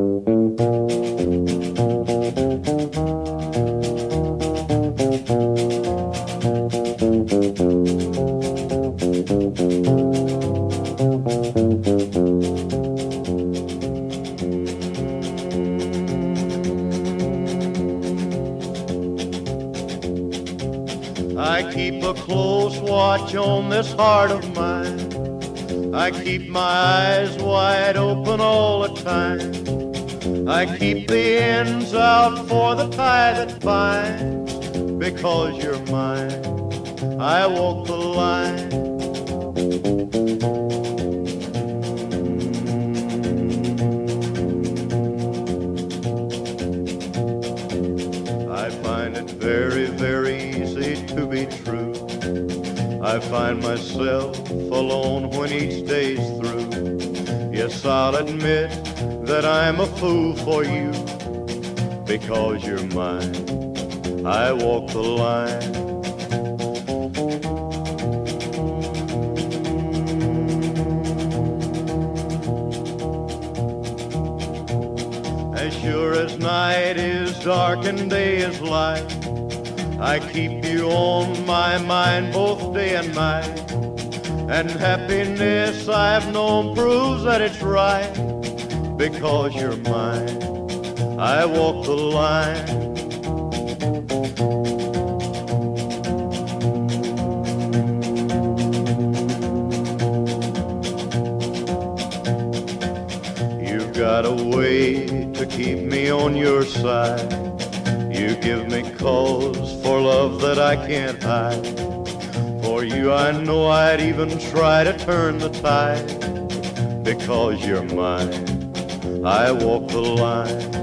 I keep a close watch on this heart of mine. I keep my eyes wide open all the time. I keep the ends out for the tie that binds. Because you're mine, I walk the line. I find it very, very easy to be true. I find myself alone when each day's through. Yes, I'll admit that I'm a fool for you. Because you're mine, I walk the line. As sure as night is dark and day is light, I keep you on my mind both day and night. And happiness I've known proves that it's right. Because you're mine, I walk the line. You've got a way to keep me on your side. You give me cause for love that I can't hide. For you I know I'd even try to turn the tide. Because you're mine, I walk the line.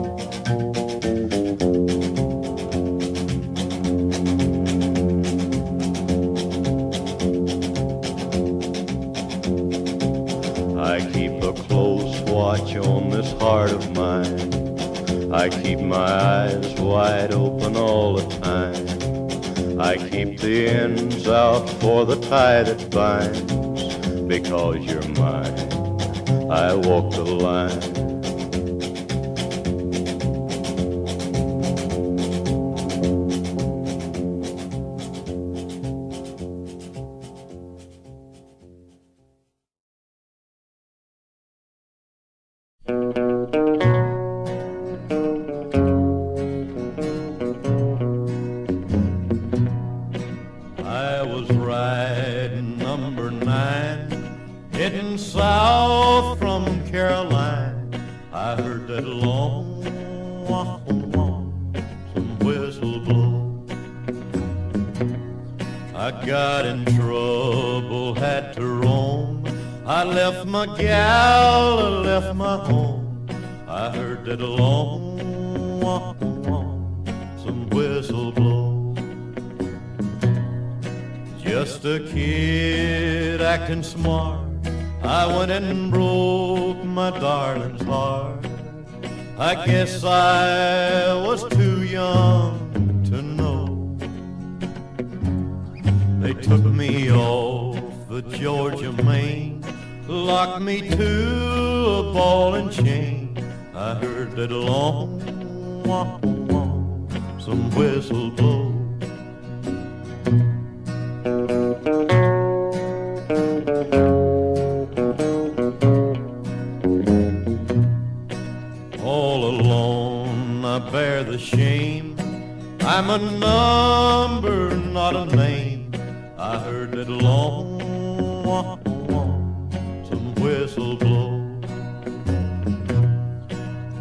I keep a close watch on this heart of mine. I keep my eyes wide open all the time. I keep the ends out for the tie that binds. Because you're mine, I walk the line. I was riding number 9, heading south from Caroline. I heard that long some whistle blow. I got in trouble, had to roam. I left my gal, I left my home. I heard that long some whistle blow. Just a kid acting smart, I went and broke my darling's heart. I guess I was too young to know. They took me off the Georgia main, locked me to a ball and chain. I heard that long some whistle blow. All alone I bear the shame. I'm a number, not a name. I heard that long some whistle blow.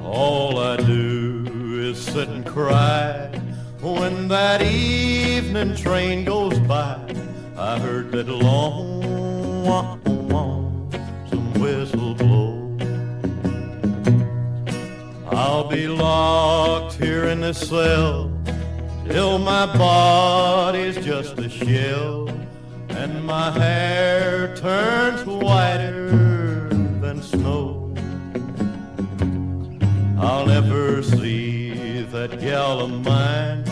All I do is sit and cry when that evening train goes by. I heard that long some whistle blow. I'll be locked here in this cell till my body's just a shell and my hair turns whiter than snow. I'll never see that gal of mine.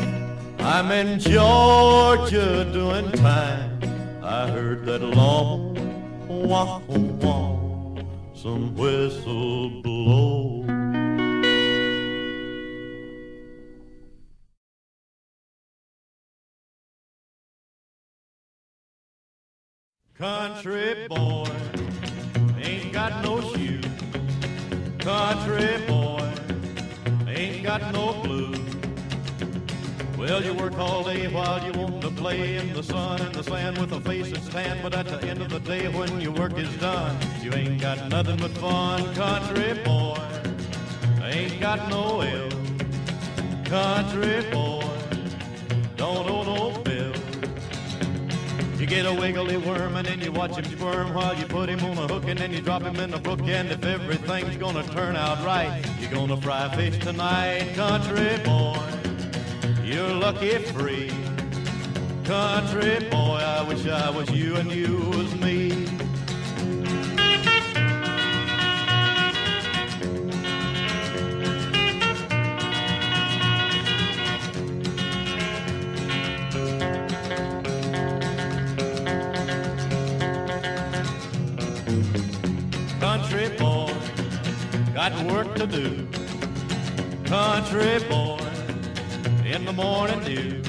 I'm in Georgia doing time. I heard that long some whistle blow. Country boy, ain't got no shoes. Country boy, ain't got no blues. Well, you work all day while you want to play in the sun and the sand with a face that's tan, but at the end of the day when your work is done, you ain't got nothing but fun. Country boy, ain't got no ill. Country boy, don't owe no bill. You get a wiggly worm and then you watch him squirm while you put him on a hook and then you drop him in the brook. And if everything's gonna turn out right, you're gonna fry fish tonight. Country boy, you're lucky free. Country boy, I wish I was you and you was me. Country boy, got work to do. Country boy, in the morning dew.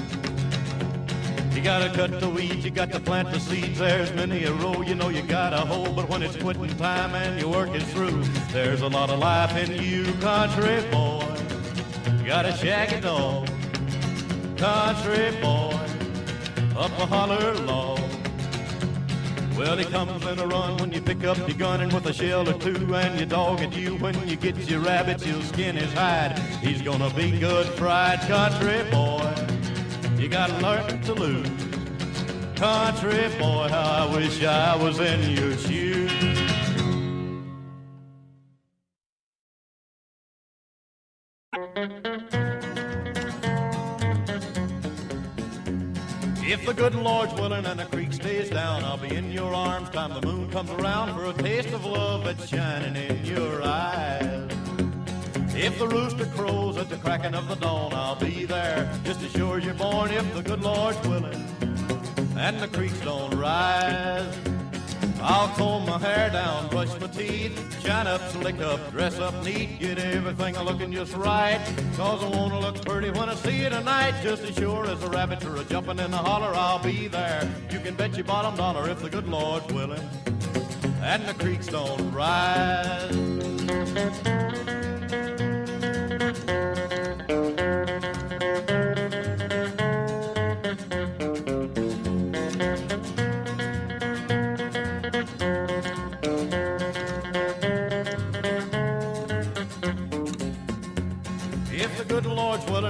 You gotta cut the weeds, you got to plant the seeds. There's many a row you know you gotta hoe, but when it's quitting time and your work is through, there's a lot of life in you. Country boy, you got a shaggy dog. Country boy, up a holler log. Well, he comes in a run when you pick up your gun, and with a shell or two and your dog at you. When you get your rabbit, you'll skin his hide. He's gonna be good fried. Country boy, you gotta learn to lose. Country boy, how I wish I was in your shoes. If the good Lord's willing and the creek stays down, I'll be in your arms time the moon comes around for a taste of love that's shining in your eyes. If the rooster crows at the cracking of the dawn, I'll be there just as sure as you're born. If the good Lord's willing and the creeks don't rise, I'll comb my hair down, brush my teeth, shine up, slick up, dress up neat, get everything looking just right. Cause I wanna look pretty when I see you tonight. Just as sure as a rabbit or a jumping in the holler, I'll be there. You can bet your bottom dollar if the good Lord's willing and the creeks don't rise.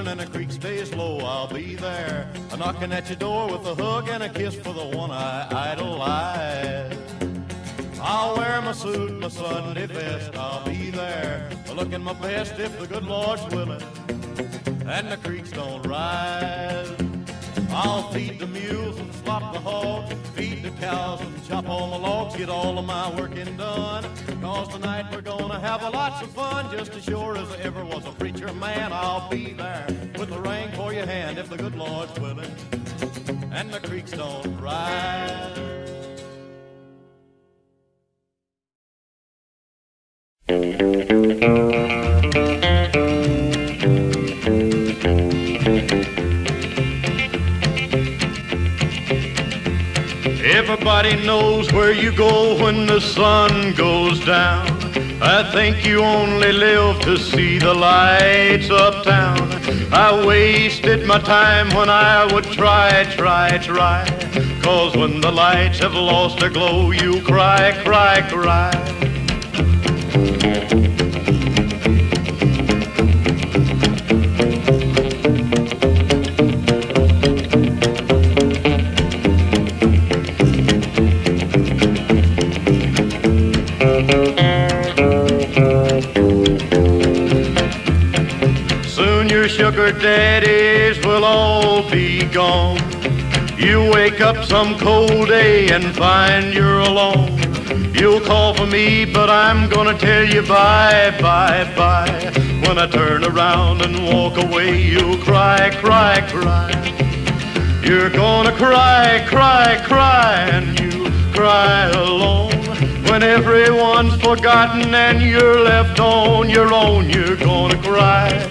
And the creek stays low, I'll be there, knocking at your door with a hug and a kiss for the one I idolize. I'll wear my suit, my Sunday best, I'll be there, looking my best if the good Lord's willing and the creeks don't rise. I'll feed the mules and slop the hogs, feed the cows and chop all the logs, get all of my working done. Cause tonight we're gonna have a lots of fun. Just as sure as there ever was a preacher man, I'll be there with a ring for your hand if the good Lord's willing and the creeks don't rise. Everybody knows where you go when the sun goes down. I think you only live to see the lights uptown. I wasted my time when I would try. Cause when the lights have lost their glow, you cry. Sugar daddies will all be gone. You wake up some cold day and find you're alone. You'll call for me, but I'm gonna tell you bye. When I turn around and walk away, you'll cry. You're gonna cry, and you cry alone. When everyone's forgotten and you're left on your own, you're gonna cry.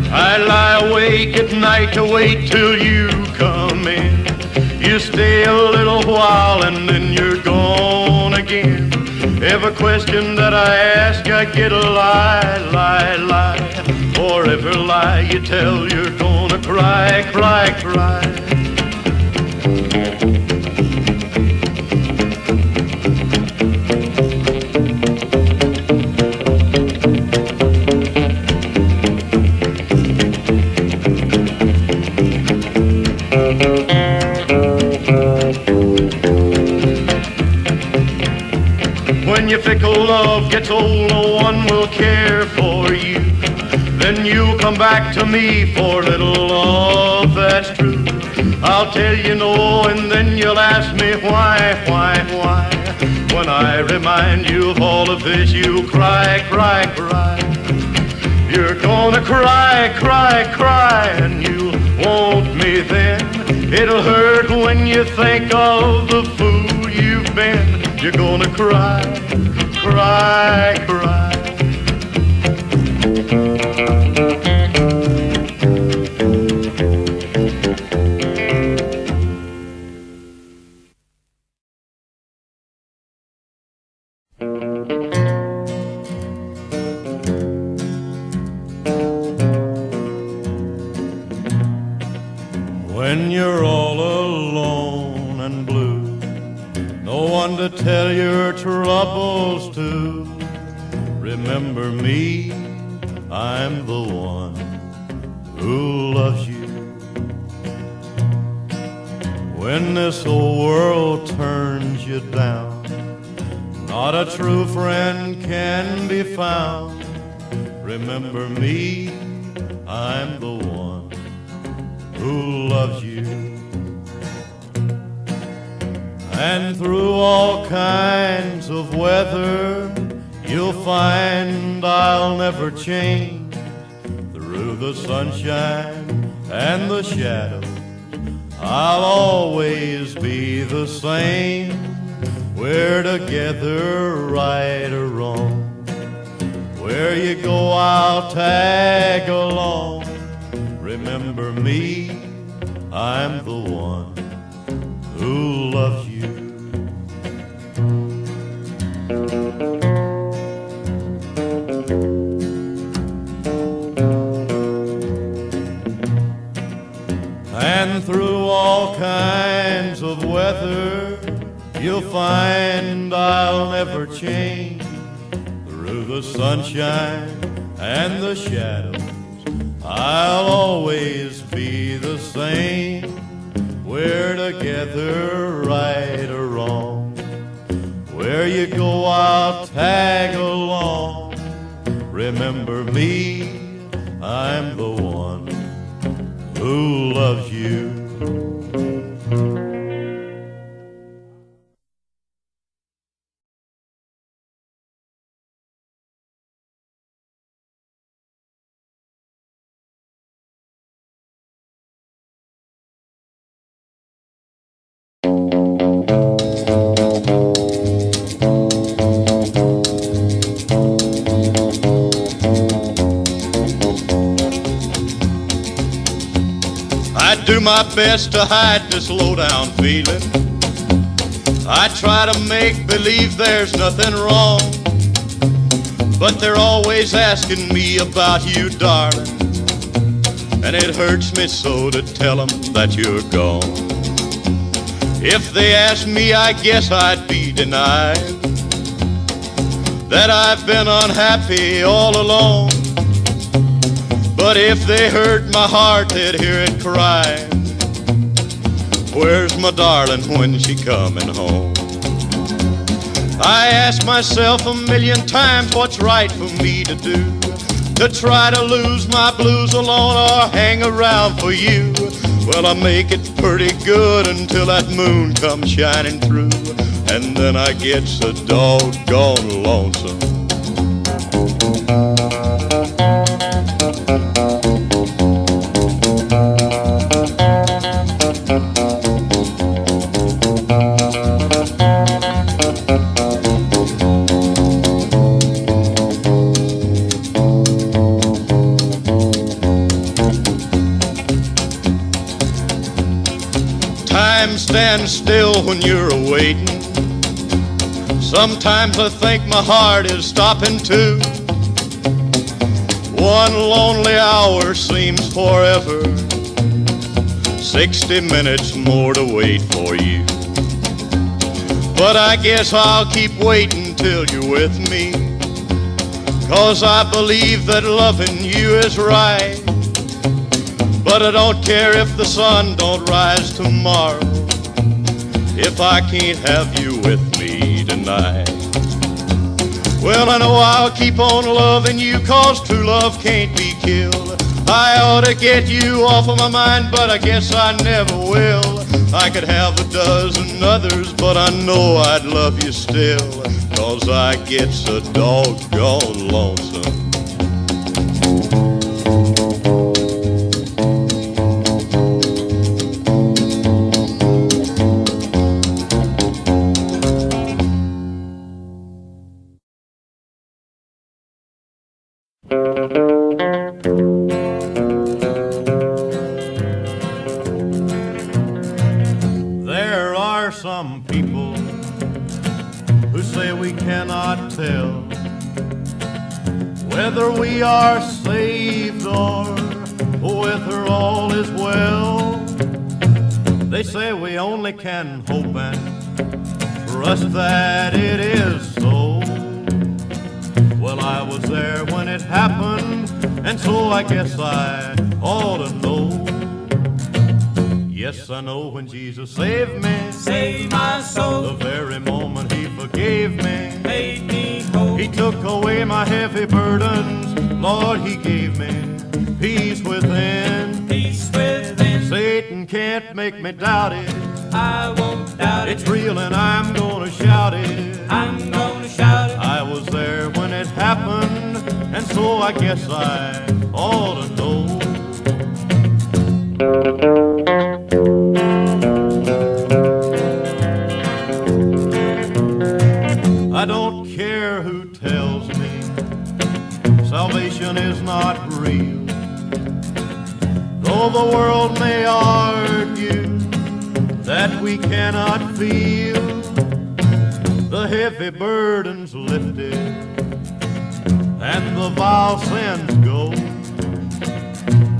I lie awake at night to wait till you come in. You stay a little while and then you're gone again. Every question that I ask, I get a lie, lie, lie. For every lie you tell, you're gonna cry, cry, cry. When your fickle love gets old, no one will care for you. Then you'll come back to me for little love that's true. I'll tell you no, and then you'll ask me why. When I remind you of all of this, you'll cry, cry, cry. You're gonna cry, cry, cry, and you'll want me then. It'll hurt when you think of the fool you've been. You're gonna cry, cry, cry. When you're all alone and blue, no one to tell your troubles to, remember me, I'm the one who loves you. When this whole world turns you down, not a true friend can be found, remember me, I'm the one who loves you. And through all kinds of weather, you'll find I'll never change. Through the sunshine and the shadows, I'll always be the same. We're together, right or wrong. Where you go, I'll tag along. Remember me, I'm the one who loves you. And through all kinds of weather, you'll find I'll never change. Through the sunshine and the shadows, I'll always be the same. We're together, right or wrong. Where you go, I'll tag along. Remember me, I'm the one who loves you. I do my best to hide this low-down feeling. I try to make believe there's nothing wrong, but they're always asking me about you, darling, and it hurts me so to tell them that you're gone. If they asked me, I guess I'd be denied that I've been unhappy all along. But if they heard my heart, they'd hear it crying. Where's my darling when she coming home? I ask myself a million times what's right for me to do, to try to lose my blues alone or hang around for you. Well, I make it pretty good until that moon comes shining through, and then I get so doggone lonesome. standing still when you're waiting. Sometimes I think my heart is stopping too. One lonely hour seems forever. 60 minutes more to wait for you. But I guess I'll keep waiting till you're with me, 'cause I believe that loving you is right. But I don't care if the sun don't rise tomorrow, if I can't have you with me tonight. Well, I know I'll keep on loving you, 'cause true love can't be killed. I ought to get you off of my mind, but I guess I never will. I could have a dozen others, but I know I'd love you still, 'cause I get so doggone lonesome. There are some people who say we cannot tell whether we are saved or whether all is well. They say we only can hope and trust that it is so. Well, I was there when it happened, and so I guess I ought to know. Yes, I know when Jesus saved me, Save my soul, the very moment he forgave me, made me whole. he took away my heavy burdens. Lord, he gave me peace within. Peace within, Satan can't make me doubt it. I won't doubt it. It's real and I'm gonna shout it. I'm gonna shout it. I was there when it happened, and so I guess I ought to know. I don't care who tells me salvation is not real, though the world may argue that we cannot feel the heavy burdens lifted and the vile sins go.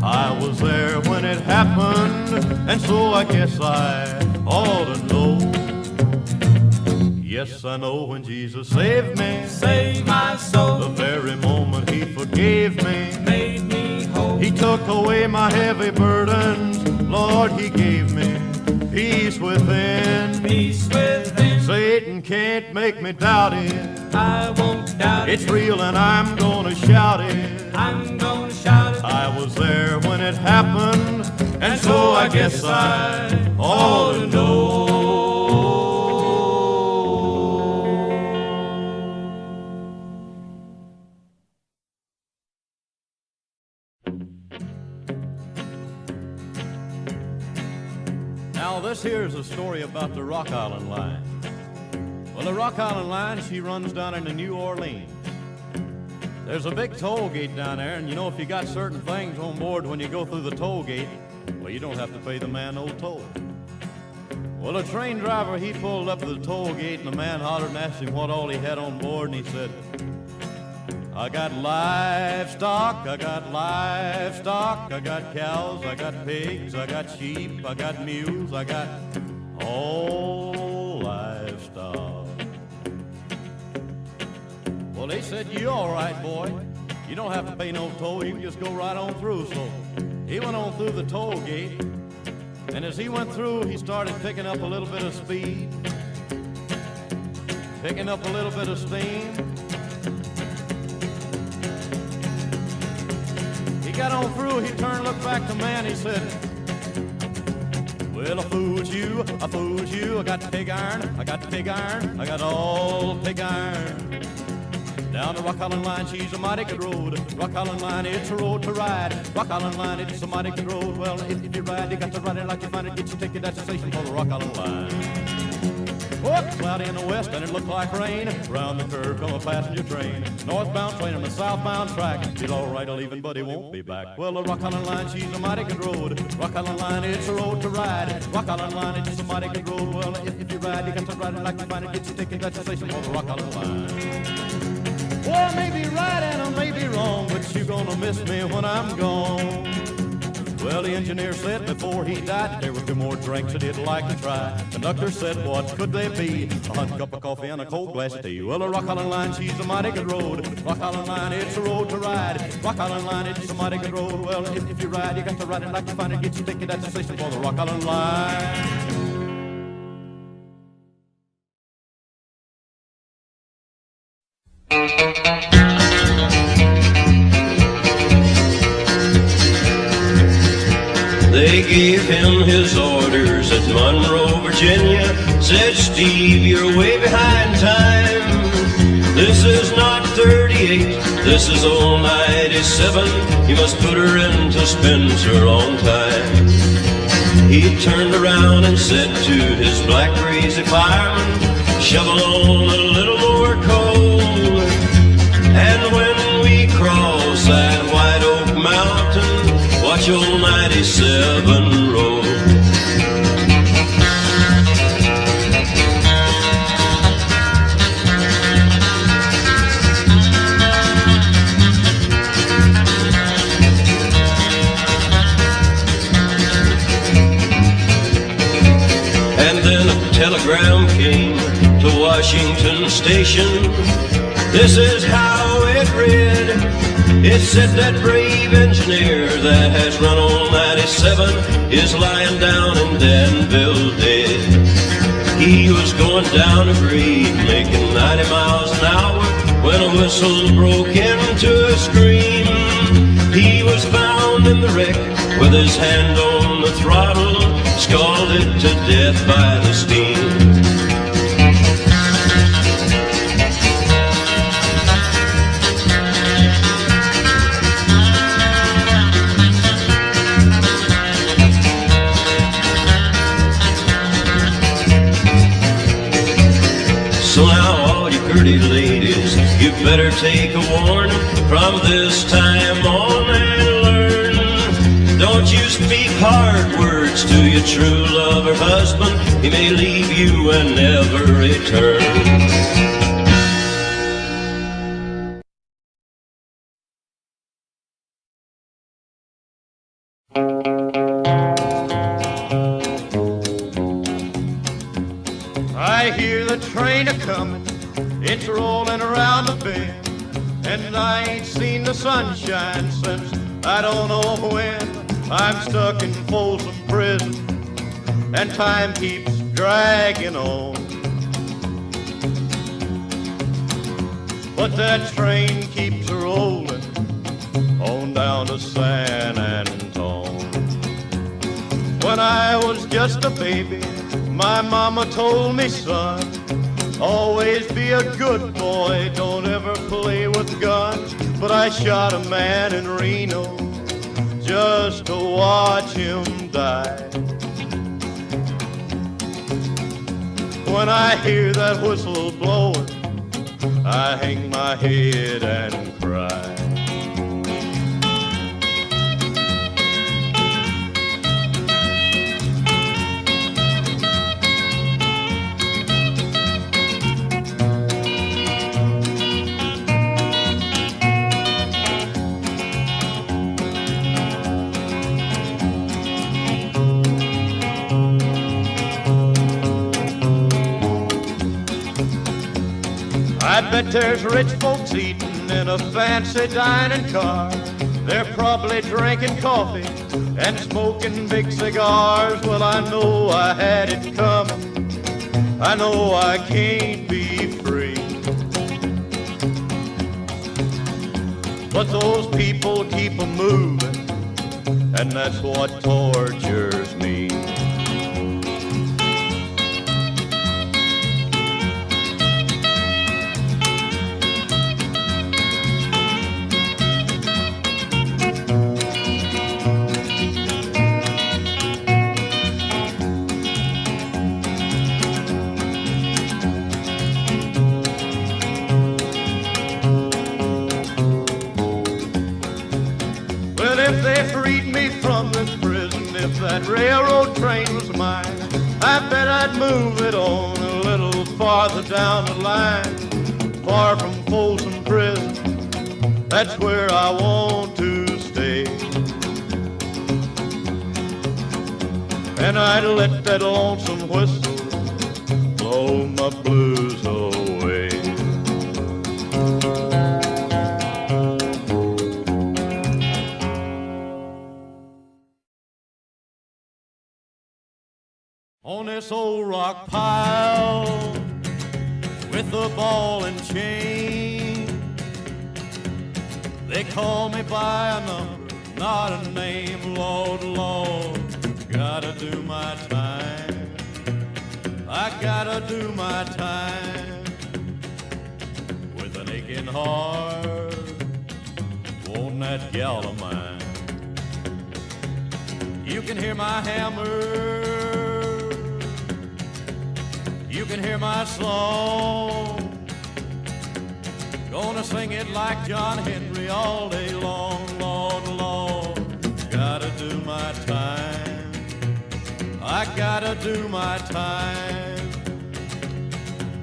I was there when it happened, and so I guess I ought to know. Yes, I know when Jesus saved me, Save my soul, the very moment he forgave me, made me whole. he took away my heavy burdens. Lord, he gave me peace within. Peace within, Satan can't make me doubt it. I won't doubt it. It's real and I'm gonna shout it. I'm gonna shout it. I was there when it happened, and so I guess I ought to know. Now this here is a story about the Rock Island Line. Well, the Rock Island Line, she runs down into New Orleans. There's a big toll gate down there, and you know if you got certain things on board when you go through the toll gate, well, you don't have to pay the man no toll. Well, the train driver, he pulled up to the toll gate, and the man hollered and asked him what all he had on board, and he said, I got livestock, I got livestock, I got cows, I got pigs, I got sheep, I got mules, I got all livestock. Well, they said, you all right, boy. You don't have to pay no toll, you can just go right on through. So he went on through the toll gate, and as he went through, he started picking up a little bit of speed, picking up a little bit of steam. He got on through, he turned, looked back to man, he said, well, I fooled you, I got pig iron, I got pig iron, I got all pig iron. Down the Rock Island Line, she's a mighty good road. Rock Island Line, it's a road to ride. Rock Island Line, it's a mighty good road. Well, if you ride, you got to ride it like you find it. Get your ticket at the station for the Rock Island Line. Oh, it's cloudy in the west and it looked like rain. Round the curve come a passenger train. Northbound train on the southbound track. He's all right leaving, but he won't be back. Well, the Rock Island Line, she's a mighty good road. Rock Island Line, it's a road to ride. Rock Island Line, it's just a mighty good road. Well, if you ride, you got to ride it like you find it. Get your ticket, that's your station on the Rock Island Line. Well, I may be right and I may be wrong, but you're gonna miss me when I'm gone. Well, the engineer said before he died there were 2 more drinks that he'd like to try. Conductor said, what could they be? A hot cup of coffee and a cold glass of tea. Well, the Rock Island Line, she's a mighty good road. Rock Island Line, it's a road to ride. Rock Island Line, it's a mighty good road. Well, if you ride, you got to ride it like you find it. Get your ticket at the station for the Rock Island Line. They gave him his orders at Monroe, Virginia. Said, Steve, you're way behind time. This is not 38, this is old 97. You must put her into Spencer on time. He turned around and said to his black greasy fireman, shovel on a little more coal. And when we cross that White Oak Mountain, watch old 97 roll. And then a telegram came to Washington Station. This is how it read. It said that brave engineer that has run on 97 is lying down in Danville dead. He was going down a grade, making 90 miles an hour, when a whistle broke into a scream. He was found in the wreck with his hand on the throttle, scalded to death by the steam. So now all you pretty ladies, you better take a warning from this time on and learn. Don't you speak hard words to your true love or husband. He may leave you and never return. I hear the train a-comin', it's rolling around the bend, and I ain't seen the sunshine since I don't know when. I'm stuck in Folsom prison, and time keeps dragging on. But that train keeps rolling on down to San Antone. When I was just a baby, my mama told me, son, always be a good boy, don't ever play with guns. But I shot a man in Reno just to watch him die. When I hear that whistle blowing, I hang my head and cry. I bet there's rich folks eating in a fancy dining car. They're probably drinking coffee and smoking big cigars. Well, I know I had it coming. I know I can't be free. But those people keep a-moving, and that's what tortures me. that railroad train was mine, I bet I'd move it on a little farther down the line, far from Folsom Prison. That's where I want to stay. And I'd let that lonesome whistle blow my blues away. On this old rock pile with a ball and chain, they call me by a number, not a name. Lord, Lord, gotta do my time. I gotta do my time. With an aching heart, won't that gal of mine. You can hear my hammer, you can hear my song. Gonna sing it like John Henry all day long. Lord, Lord, gotta do my time. I gotta do my time.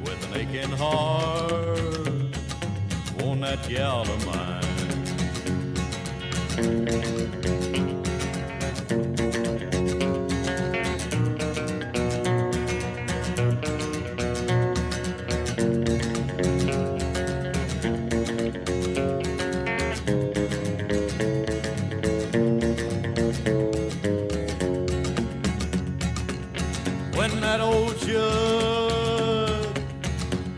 With an aching heart, won't that gal of mine. When that old judge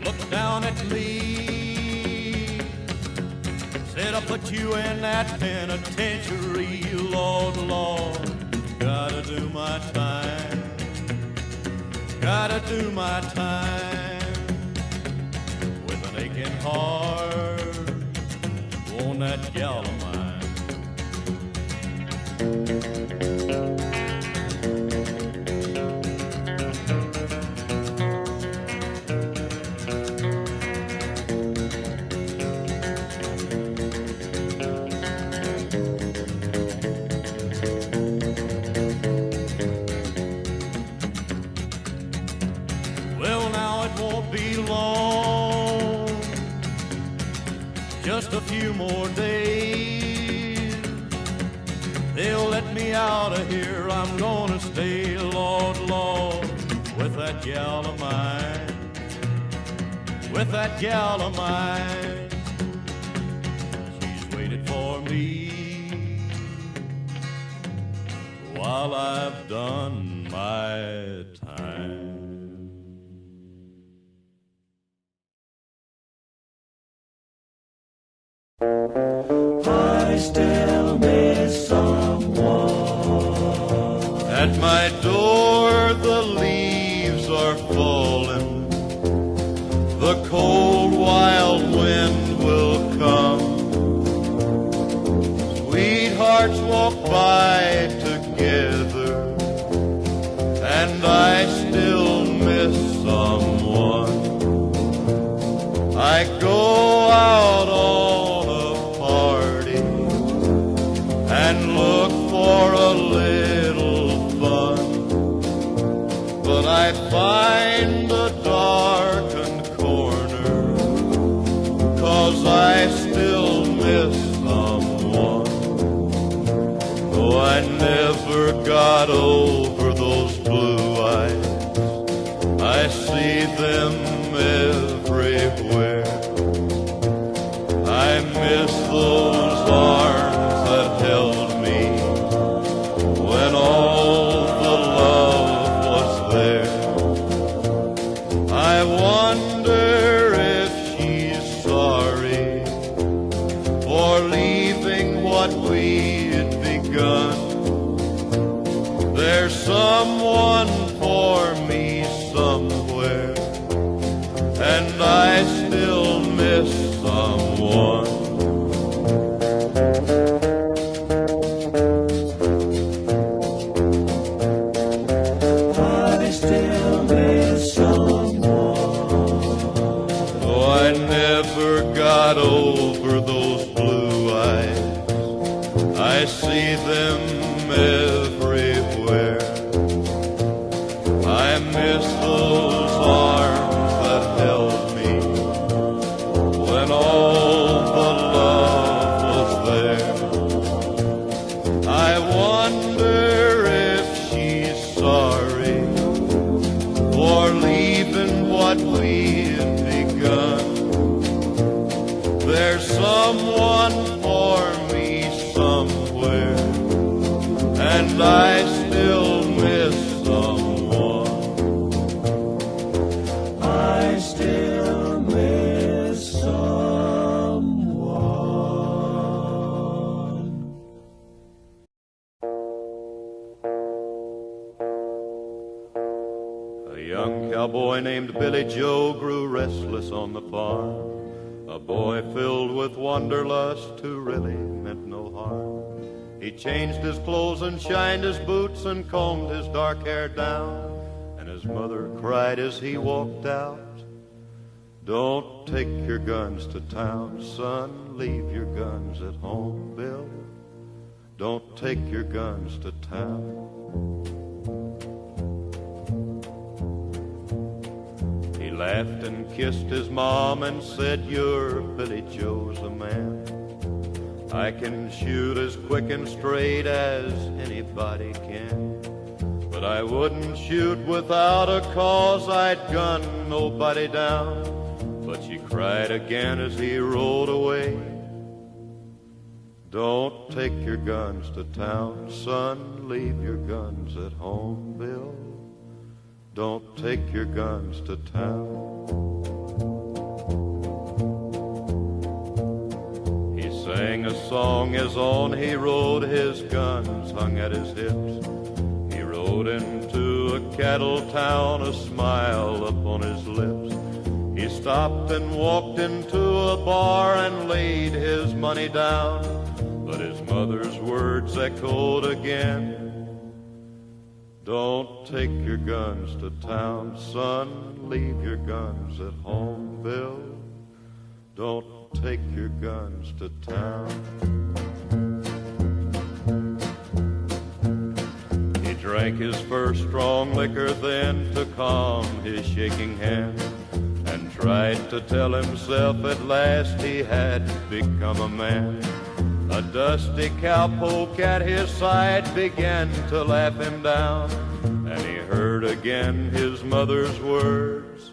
looked down at me, said, I'll put you in that penitentiary. Lord, Lord, gotta do my time. Gotta do my time. With an aching heart, won't that gal of mine. Just a few more days, they'll let me out of here. I'm gonna stay, Lord, Lord, with that gal of mine, with that gal of mine. She's waited for me while I've done my time. I still miss someone. At my door the leaves are falling, the cold wild wind will come. Sweethearts walk by together, and I still miss someone. I go out on a party and look for a little fun, but I find a darkened corner, 'cause I still miss someone. Oh, I never got over those blue eyes, I see them everywhere. I miss those arms that held me when all the love was there. I wonder if she's sorry for leaving what we'd begun. There's someone for me somewhere, and I still miss someone. I still miss someone. Oh, I never got over those blue eyes, I see them everywhere. someone for me somewhere, and I still miss someone. I still miss someone. A young cowboy named Billy Joe grew restless on the farm. A boy filled with wanderlust who really meant no harm. He changed his clothes and shined his boots and combed his dark hair down. And his mother cried as he walked out, "Don't take your guns to town, son. Leave your guns at home, Bill. Don't take your guns to town." He laughed and kissed his mom and said, "You're Billy Joe's a man. I can shoot as quick and straight as anybody can. But I wouldn't shoot without a cause, I'd gun nobody down." But she cried again as he rode away, "Don't take your guns to town, son. Leave your guns at home, Bill. Don't take your guns to town." He sang a song as on he rode, his guns hung at his hips. He rode into a cattle town, a smile upon his lips. He stopped and walked into a bar and laid his money down. But his mother's words echoed again, "Don't take your guns to town, son. Leave your guns at home, Bill. Don't take your guns to town." He drank his first strong liquor then to calm his shaking hand, and tried to tell himself at last he had become a man. A dusty cowpoke at his side began to laugh him down, and he heard again his mother's words,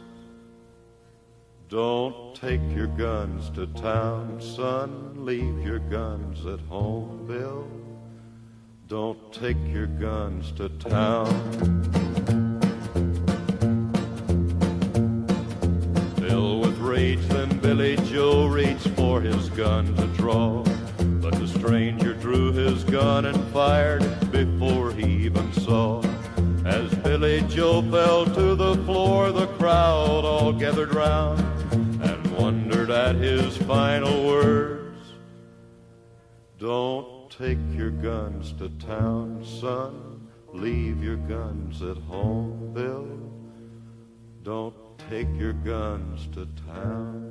"Don't take your guns to town, son. Leave your guns at home, Bill. Don't take your guns to town." Filled with rage, then Billy Joe reached for his gun to draw. But the stranger drew his gun and fired before he even saw. As Billy Joe fell to the floor, the crowd all gathered round and wondered at his final words, "Don't take your guns to town, son. Leave your guns at home, Bill. Don't take your guns to town."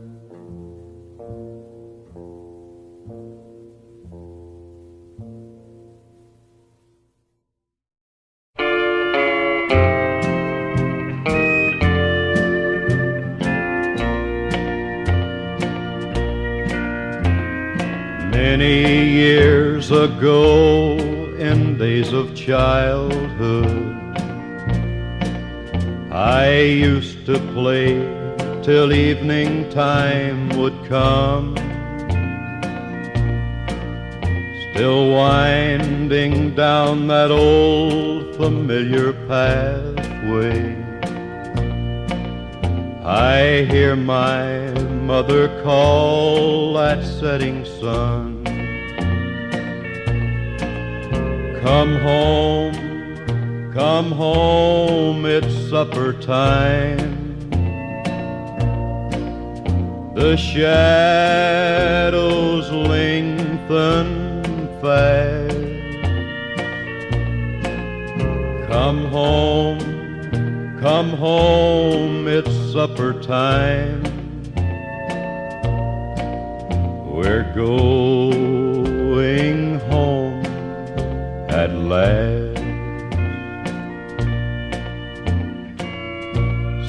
Many years ago, in days of childhood, I used to play till evening time would come, still winding down that old familiar pathway. I hear my mother call at setting sun, "Come home, it's supper time." The shadows lengthen fast. Come home, it's supper time. We're going home at last.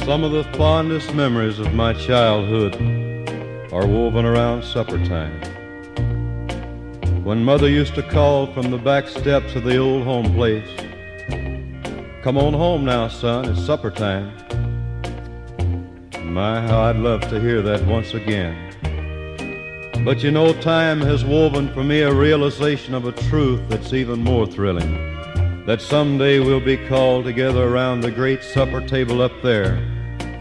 Some of the fondest memories of my childhood are woven around supper time. When Mother used to call from the back steps of the old home place, "Come on home now, son, it's supper time." My, how I'd love to hear that once again. But you know, time has woven for me a realization of a truth that's even more thrilling. That someday we'll be called together around the great supper table up there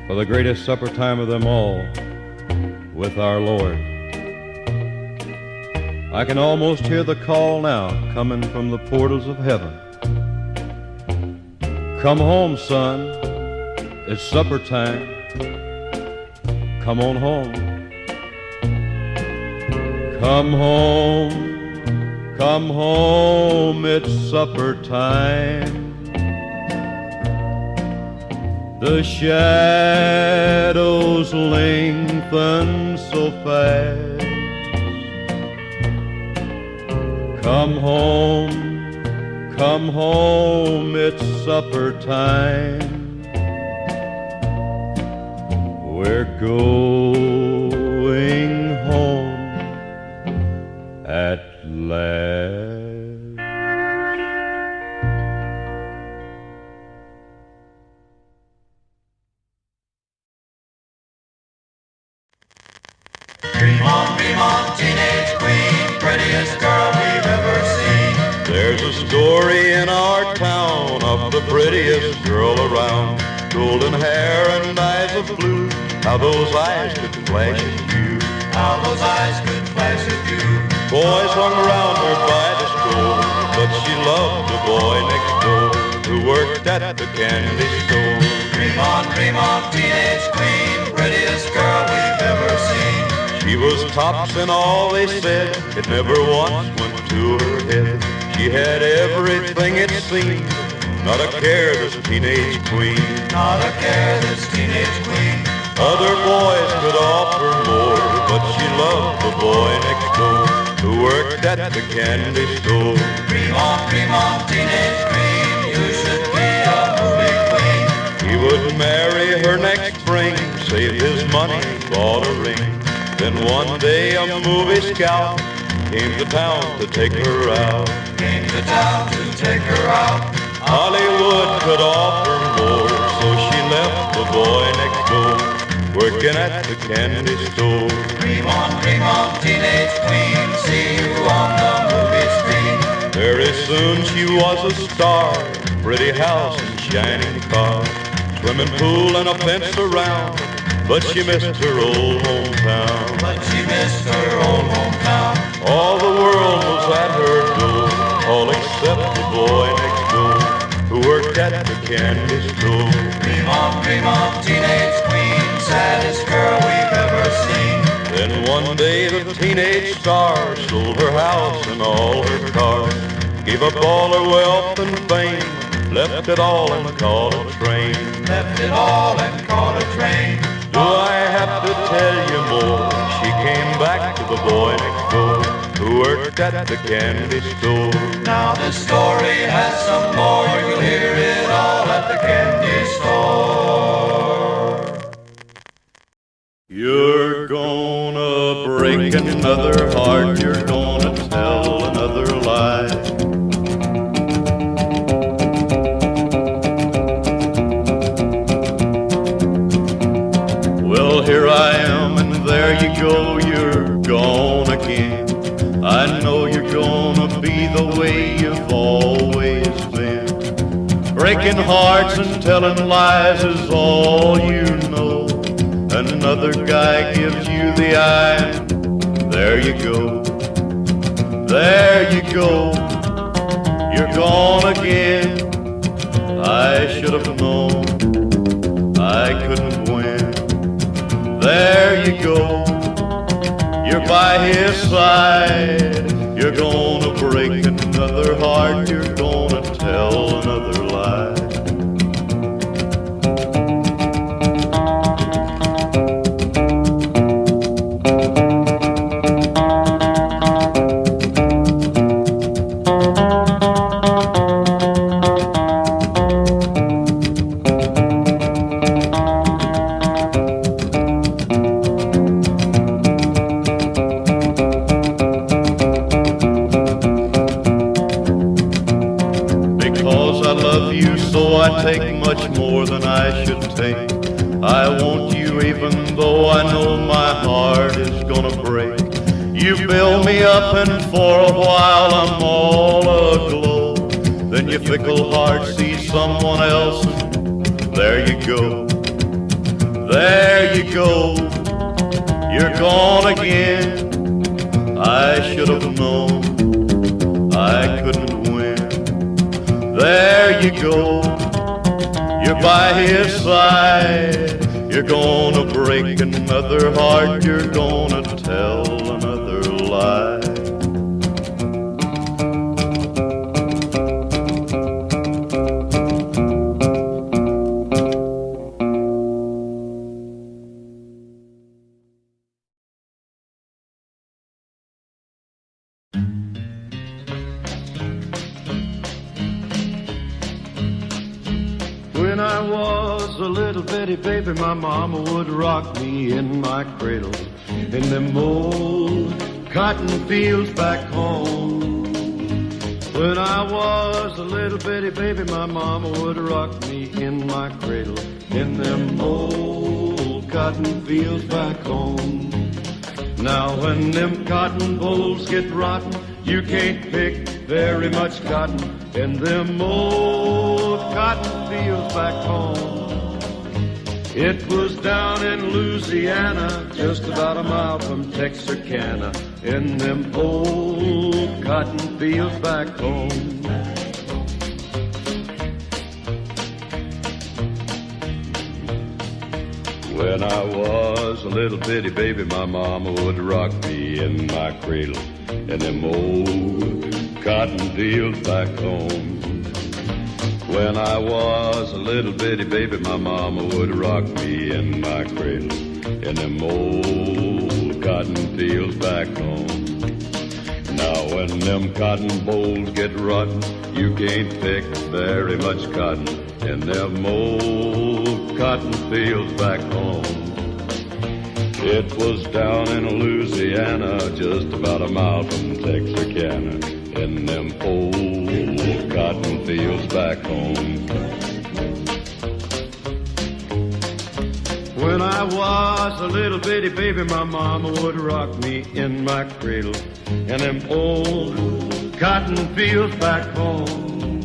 for the greatest supper time of them all, with our Lord. I can almost hear the call now coming from the portals of heaven. Come home, son, it's supper time. Come on home. Come home, it's supper time. The shadows lengthen so fast. Come home, it's supper time. We're going home at last. Dream on, teenage queen, prettiest girl we've ever seen. There's a story in our town of the prettiest girl around. Golden hair and eyes of blue, how those eyes could flash at you. How those eyes could flash at you. Boys hung around her by the store, but she loved the boy next door who worked at the candy store. Dream on, teenage queen, prettiest girl we've ever seen. She was tops in all they said, it never once went to her head. She had everything it seemed, not a care, this teenage queen. Not a care, this teenage queen. Other boys could offer more, but she loved the boy next door who worked at the candy store. Dream on, teenage queen, you should be a movie queen. He would marry her next spring, save his money, bought a ring. Then one day a movie scout came to town to take her out. Came to town to take her out. Hollywood could offer more, so she left the boy next door, working at the candy store. Dream on, teenage queen, see you on the movie screen. Very soon she was a star, pretty house and shining car, swimming pool and a fence around, but she missed her old hometown. But she missed her old hometown. All the world was at her door, all except the boy next door who worked at the candy store. Dream on, teenage queen, saddest girl we've ever seen. Then one day the teenage star sold her house and all her cars, gave up all her wealth and fame, left it all and caught a train. Left it all and caught a train. Do I have to tell you more? She came back to the boy next door who worked at the candy store. Now the story has some more, you'll hear it all at the candy store. You're gonna break another heart, you're gonna tell another lie. Well, here I am, and there you go, you're gone again. I know you're gonna be the way you've always been. Breaking hearts and telling lies is all you know. Another guy gives you the eye, and there you go. There you go, you're gone again. I should have known I couldn't win. There you go, you're by his side. You're gonna break another heart, you're gonna tell another lie. I take much more than I should take. I want you even though I know my heart is gonna break. You build me up and for a while I'm all aglow. Then your fickle heart sees someone else and there you go. There you go. You're gone again. I should have known I couldn't win. There you go. You're by his side. You're gonna break another heart. You're gonna tell another lie. When I was a little bitty baby, my mama would rock me in my cradle in them old cotton fields back home. When I was a little bitty baby, my mama would rock me in my cradle in them old cotton fields back home. Now when them cotton bolls get rotten, you can't pick very much cotton in them old cotton fields back home. It was down in Louisiana, just about a mile from Texarkana, in them old cotton fields back home. When I was a little bitty baby, my mama would rock me in my cradle in them old cotton fields back home. When I was a little bitty baby, my mama would rock me in my cradle in them old cotton fields back home. Now when them cotton bolls get rotten, you can't pick very much cotton in them old cotton fields back home. It was down in Louisiana, just about a mile from Texarkana, in them old cotton fields back home. When I was a little bitty baby, my mama would rock me in my cradle in them old cotton fields back home.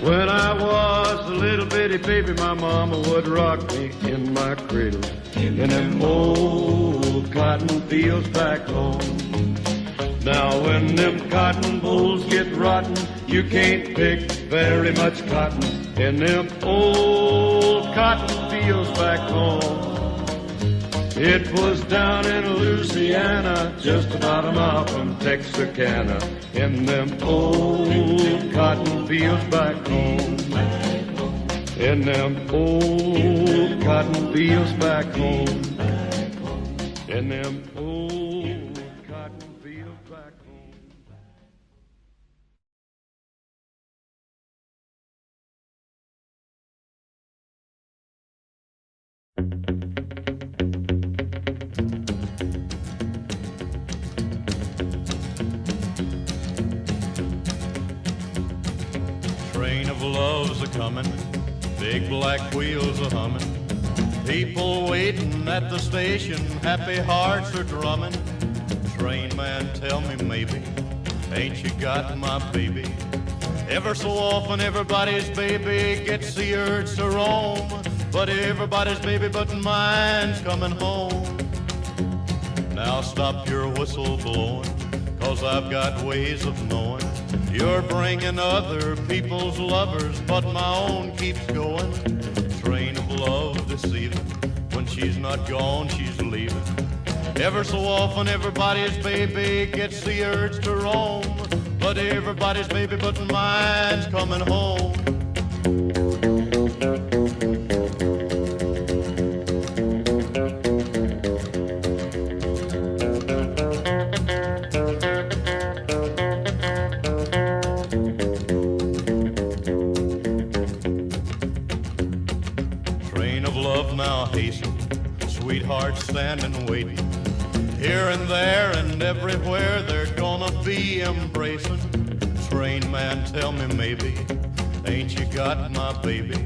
When I was a little bitty baby, my mama would rock me in my cradle in them old cotton fields back home. Now when them cotton bolls get rotten, you can't pick very much cotton in them old cotton fields back home. It was down in Louisiana, just about a mile from Texarkana, in them old cotton fields back home. In them old cotton fields back home. In them old cotton fields back home. Train of love's a-comin', big black wheels a-hummin', people waiting at the station, happy hearts are drumming. Train man, tell me maybe, ain't you got my baby? Ever so often everybody's baby gets the urge to roam, but everybody's baby but mine's coming home. Now stop your whistle blowing, 'cause I've got ways of knowing you're bringing other people's lovers, but my own keeps going. Train of love deceiving, when she's not gone, she's leaving. Ever so often everybody's baby gets the urge to roam, but everybody's baby but mine's coming home. Now hasten, sweethearts standing waiting. Here and there and everywhere they're gonna be embracing. Train man, tell me maybe, ain't you got my baby?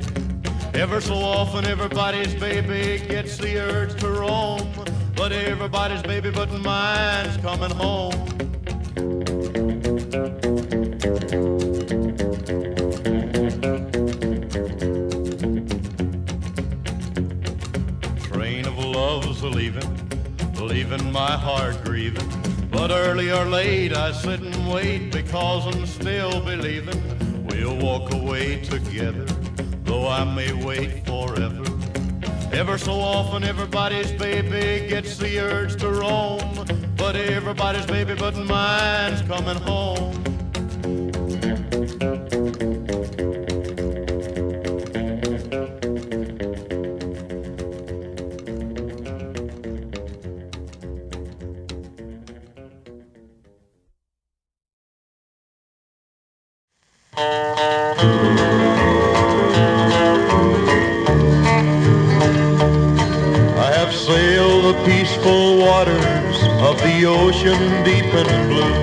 Ever so often everybody's baby gets the urge to roam, but everybody's baby but mine's coming home. Train of love's leaving my heart grieving, but early or late I sit and wait because I'm still believing we'll walk away together, though I may wait forever. Ever so often everybody's baby gets the urge to roam, but everybody's baby but mine's coming home. Peaceful waters of the ocean deep and blue,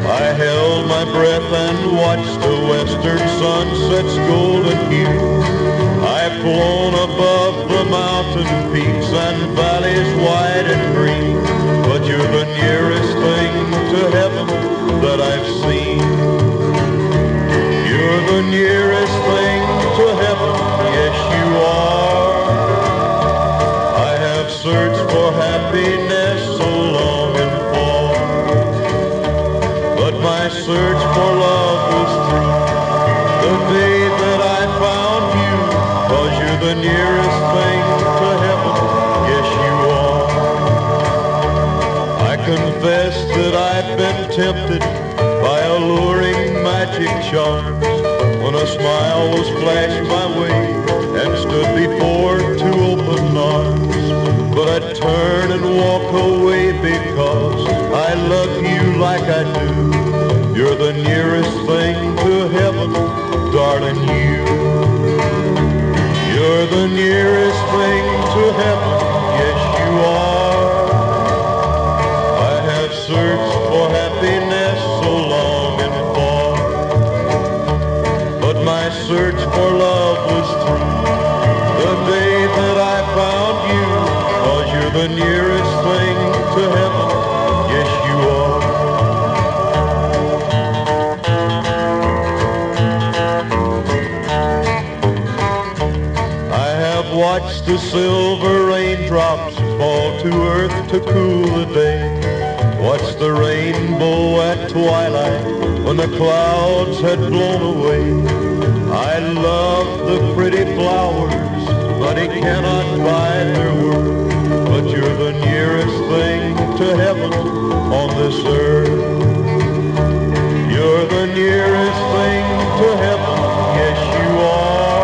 I held my breath and watched the western sunset's golden hue. I've flown above the mountain peaks and valleys wide and green, but you're the nearest thing to heaven that I've seen. You're the nearest thing to heaven, yes you are. Searched for happiness so long and far, but my search for love was through the day that I found you, 'cause you're the nearest thing to heaven, yes you are. I confess that I've been tempted by alluring magic charms, when a smile was flashed my way and stood before two open arms. But I turn and walk away because I love you like I do. You're the nearest thing to heaven, darling, you. You're the nearest thing to heaven, yes you are. I have searched for happiness so long and far, but my search for love was through the day that I found you. 'Cause you're the nearest thing to heaven, yes you are. I have watched the silver raindrops fall to earth to cool the day, watched the rainbow at twilight when the clouds had blown away. I love the pretty flowers, but he cannot buy their worth. But you're the nearest thing to heaven on this earth. You're the nearest thing to heaven, yes you are.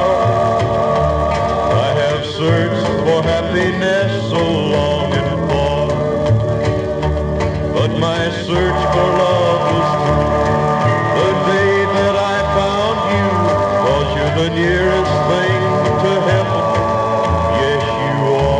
I have searched for happiness so long and far, but my search for love was through the day that I found you. 'Cause you're the nearest thing to heaven, yes you are.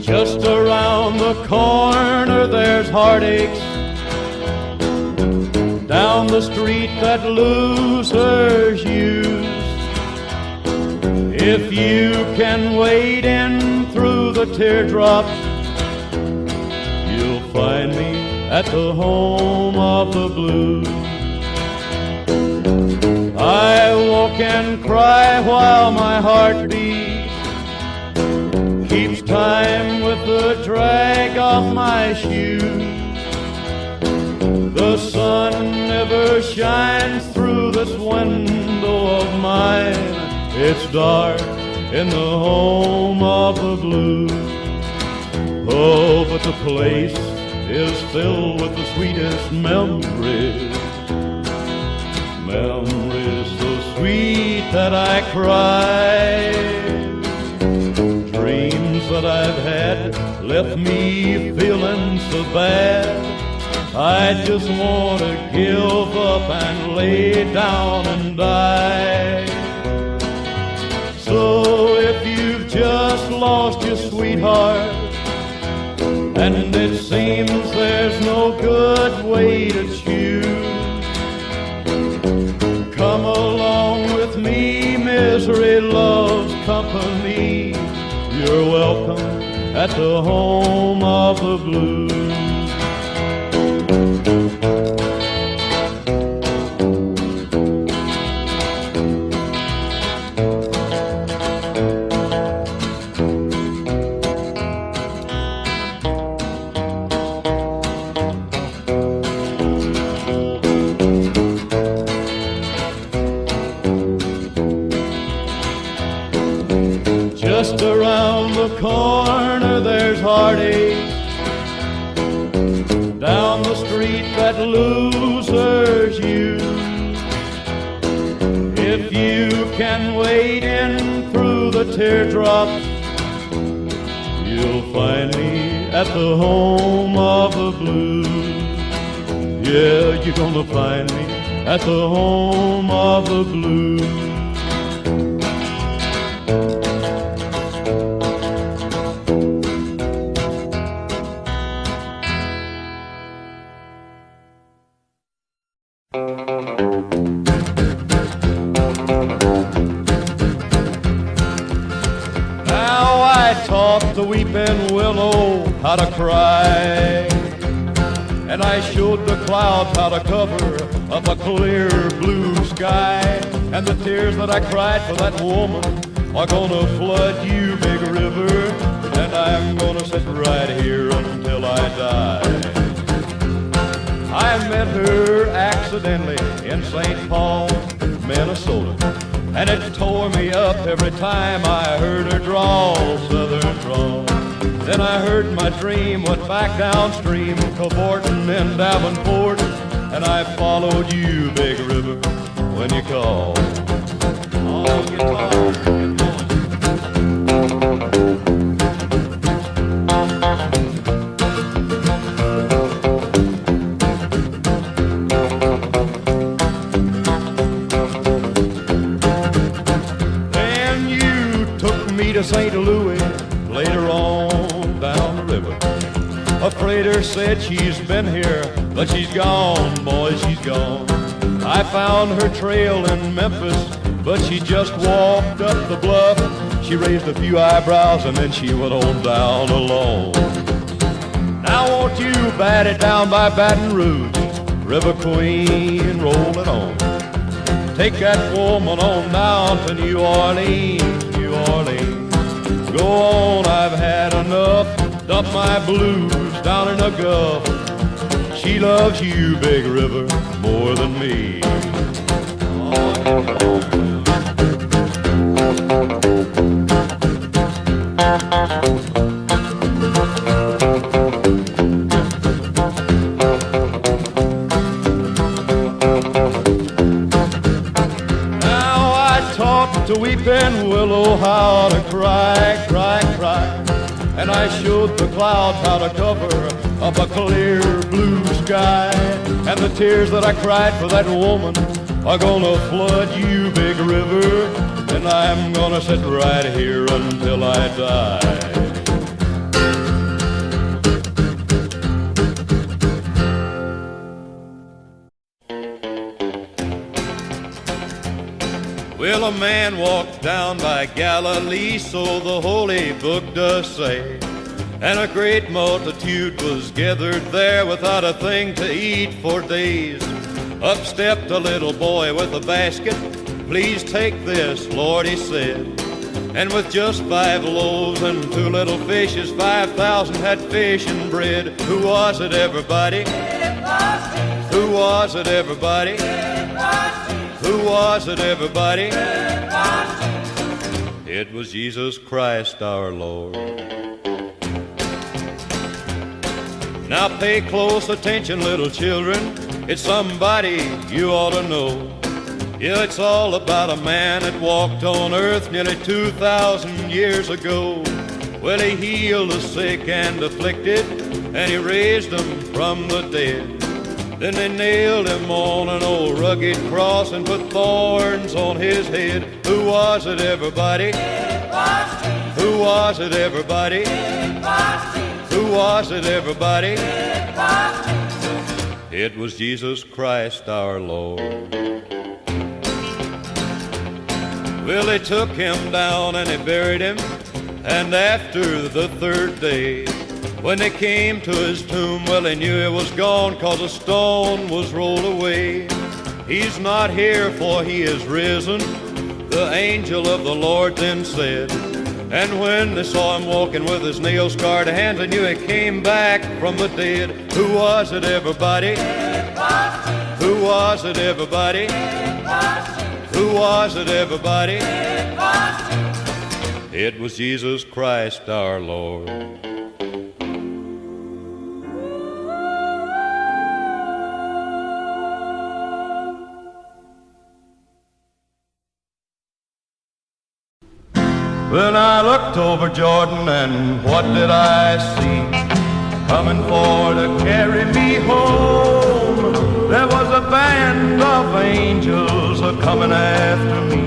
Just around the corner there's heartaches, down the street that losers use. If you can wade in through the teardrops, you'll find me at the home of the blues. I walk and cry while my heart beats, keeps time with the drag off my shoes. The sun never shines through this window of mine. It's dark in the home of the blues. Oh, but the place is filled with the sweetest memories, memories so sweet that I cry. dreams that I've had left me feeling so bad. I just want to give up and lay down and die. So if you've just lost your sweetheart, and it seems there's no good way to choose, come along with me, misery loves company. You're welcome at the home of the blues. Just around the corner there's heartache, down the street that losers use. If you can wade in through the teardrops, you'll find me at the home of the blues. Yeah, you're gonna find me at the home of the blues. The weeping willow how to cry, and I showed the clouds how to cover up a clear blue sky. And the tears that I cried for that woman are gonna flood you, big river, and I'm gonna sit right here until I die. I met her accidentally in St. Paul, Minnesota, and it tore me up every time I heard her drawl, southern drawl. Then I heard my dream went back downstream, cavorting in Davenport, and I followed you, big river, when you called. Oh, guitar, get going. To St. Louis, later on down the river. A freighter said she's been here, but she's gone, boy, she's gone. I found her trail in Memphis, but she just walked up the bluff. She raised a few eyebrows and then she went on down alone. Now won't you bat it down by Baton Rouge, River Queen, roll it on. Take that woman on down to New Orleans, New Orleans. Go on, I've had enough. Dump my blues down in the Gulf. She loves you, big river, more than me. To weeping willow how to cry, cry, cry. And I showed the clouds how to cover up a clear blue sky. And the tears that I cried for that woman are gonna flood you, big river, and I'm gonna sit right here until I die. Well, a man walked down by Galilee, so the holy book does say, and a great multitude was gathered there without a thing to eat for days. Up stepped a little boy with a basket. Please take this, Lord, he said. And with just 5 loaves and 2 little fishes, 5,000 had fish and bread. Who was it, everybody? Who was it, everybody? Who was it, everybody? It was Jesus Christ our Lord. Now pay close attention, little children. It's somebody you ought to know. Yeah, it's all about a man that walked on earth nearly 2,000 years ago. Well, he healed the sick and afflicted, and he raised them from the dead. Then they nailed him on an old rugged cross and put thorns on his head. Who was it, everybody? It was Jesus. Who was it, everybody? It was Jesus. Who was it, everybody? It was Jesus. It was Jesus Christ our Lord. Well, they took him down and they buried him, and after the third day, when they came to his tomb, well, they knew it was gone, 'cause a stone was rolled away. He's not here, for he is risen, the angel of the Lord then said. And when they saw him walking with his nail-scarred hands, they knew he came back from the dead. Who was it, everybody? It was Jesus. Who was it, everybody? It was Jesus. Who was it, everybody? It was Jesus. It was Jesus Christ our Lord. When I looked over Jordan, and what did I see? Coming for to carry me home. There was a band of angels a-coming after me,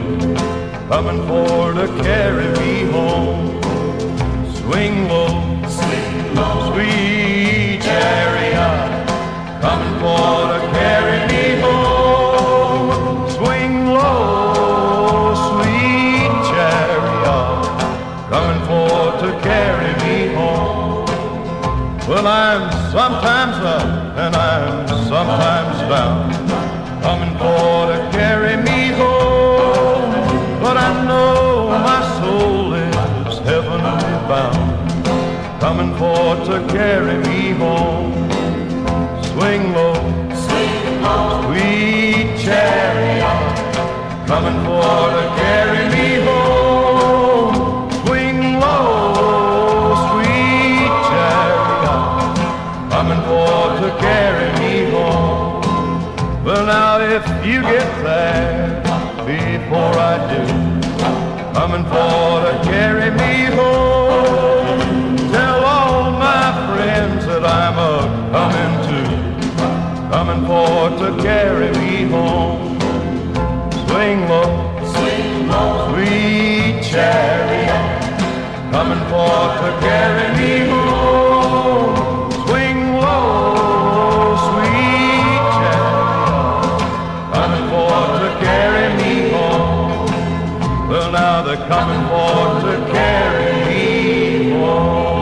coming for to carry me home. Swing low, sweet chariot, coming for to carry me home. Swing low, sweet chariot, coming for to carry me home. Well, I'm sometimes up and I'm sometimes down, coming for to carry me home. But I know my soul is heavenly bound, coming for to carry me home. Swing low, sweet chariot, coming for to carry me home. Swing low, sweet chariot, coming for to carry me home. Well, now if you get there before I do, coming for to carry me home, tell all my friends that I'm a-coming too, coming for to carry me home. Swing low, sweet chariot, coming for to carry me home. Swing low, sweet chariot, coming for to carry me home. Well, now they're coming for to carry me home.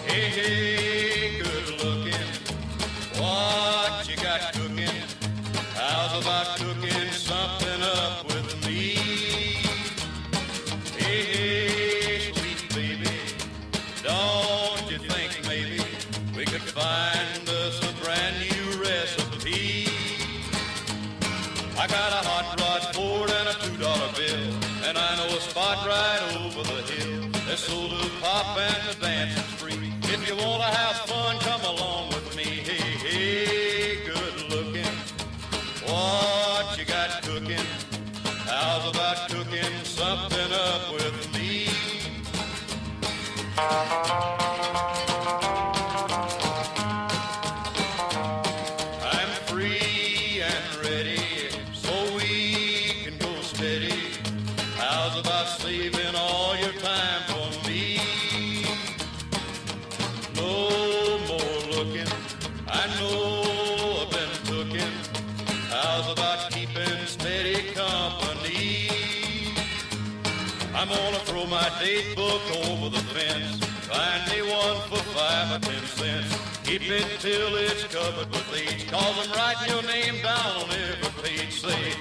Hey, hey, good looking, what you got cooking? How's about cooking something up with me? Hey, hey, sweet baby, don't you think maybe we could find us a brand new recipe? I got a hot rod Ford and a $2 bill, and I know a spot right over the hill. There's soda pop and the dancing's free. If you want to have fun, come along with me. Hey, hey, good looking, what you got cooking? How's about cooking something up with me? I'm free and ready, so we can go steady. How's about saving all your time for me? No more looking, I know I've been cooking. How's about keeping steady company? I'm gonna throw my date book over the fence, find me one for 5 or 10 cents. Keep it till it's covered with H, 'cause I'm writing your name down on every page. Say,